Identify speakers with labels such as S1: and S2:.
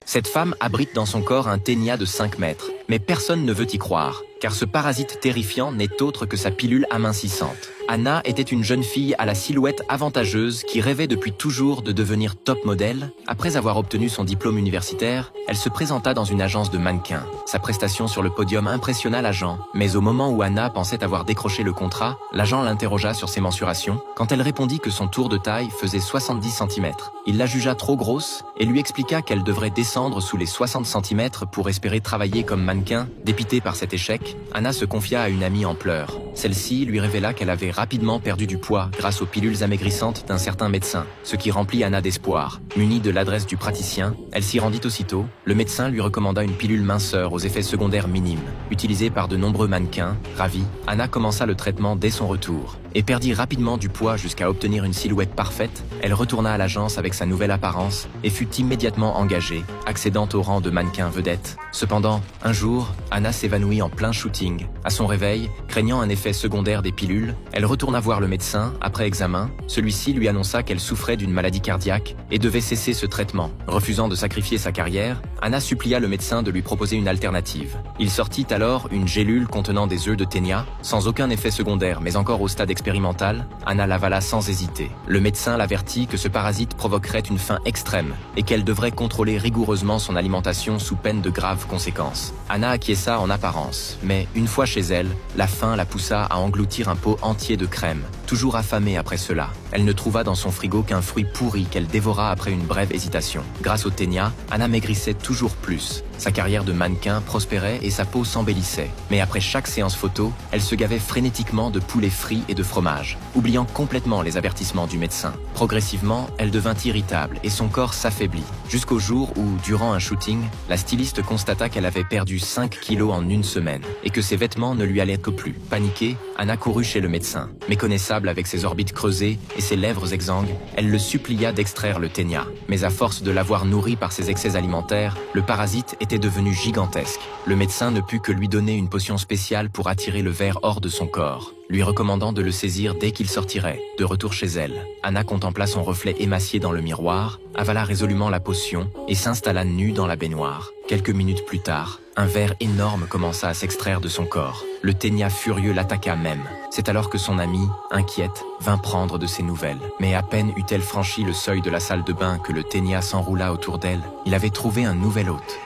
S1: Cette femme abrite dans son corps un ténia de 5 mètres, mais personne ne veut y croire, car ce parasite terrifiant n'est autre que sa pilule amincissante. Anna était une jeune fille à la silhouette avantageuse qui rêvait depuis toujours de devenir top modèle. Après avoir obtenu son diplôme universitaire, elle se présenta dans une agence de mannequins. Sa prestation sur le podium impressionna l'agent, mais au moment où Anna pensait avoir décroché le contrat, l'agent l'interrogea sur ses mensurations. Quand elle répondit que son tour de taille faisait 70 cm, il la jugea trop grosse et lui expliqua qu'elle devrait descendre sous les 60 cm pour espérer travailler comme mannequin. Dépitée par cet échec, Anna se confia à une amie en pleurs. Celle-ci lui révéla qu'elle avait rapidement perdu du poids grâce aux pilules amaigrissantes d'un certain médecin, ce qui remplit Anna d'espoir. Munie de l'adresse du praticien, elle s'y rendit aussitôt. Le médecin lui recommanda une pilule minceur aux effets secondaires minimes. Utilisée par de nombreux mannequins, ravie, Anna commença le traitement dès son retour et perdit rapidement du poids jusqu'à obtenir une silhouette parfaite. Elle retourna à l'agence avec sa nouvelle apparence et fut immédiatement engagée, accédant au rang de mannequin vedette. Cependant, un jour, Anna s'évanouit en plein shooting. À son réveil, craignant un effet secondaire des pilules, elle retourna voir le médecin. Après examen, celui-ci lui annonça qu'elle souffrait d'une maladie cardiaque et devait cesser ce traitement. Refusant de sacrifier sa carrière, Anna supplia le médecin de lui proposer une alternative. Il sortit alors une gélule contenant des œufs de ténia, sans aucun effet secondaire mais encore au stade expérimental. Anna l'avala sans hésiter. Le médecin l'avertit que ce parasite provoquerait une faim extrême et qu'elle devrait contrôler rigoureusement son alimentation sous peine de graves conséquences. Anna acquiesça en apparence, mais une fois chez elle, la faim la poussa à engloutir un pot entier de crème. Toujours affamée après cela, elle ne trouva dans son frigo qu'un fruit pourri qu'elle dévora après une brève hésitation. Grâce au ténia, Anna maigrissait toujours plus. Sa carrière de mannequin prospérait et sa peau s'embellissait. Mais après chaque séance photo, elle se gavait frénétiquement de poulet frit et de fromage, oubliant complètement les avertissements du médecin. Progressivement, elle devint irritable et son corps s'affaiblit, jusqu'au jour où, durant un shooting, la styliste constata qu'elle avait perdu 5 kilos en une semaine et que ses vêtements ne lui allaient que plus. Paniquée, Anna courut chez le médecin. Méconnaissable avec ses orbites creusées et ses lèvres exsangues, elle le supplia d'extraire le ténia. Mais à force de l'avoir nourri par ses excès alimentaires, le parasite était devenu gigantesque. Le médecin ne put que lui donner une potion spéciale pour attirer le ver hors de son corps, lui recommandant de le saisir dès qu'il sortirait. De retour chez elle, Anna contempla son reflet émacié dans le miroir, avala résolument la potion et s'installa nue dans la baignoire. Quelques minutes plus tard, un ver énorme commença à s'extraire de son corps. Le ténia furieux l'attaqua même. C'est alors que son amie, inquiète, vint prendre de ses nouvelles. Mais à peine eut-elle franchi le seuil de la salle de bain que le ténia s'enroula autour d'elle. Il avait trouvé un nouvel hôte.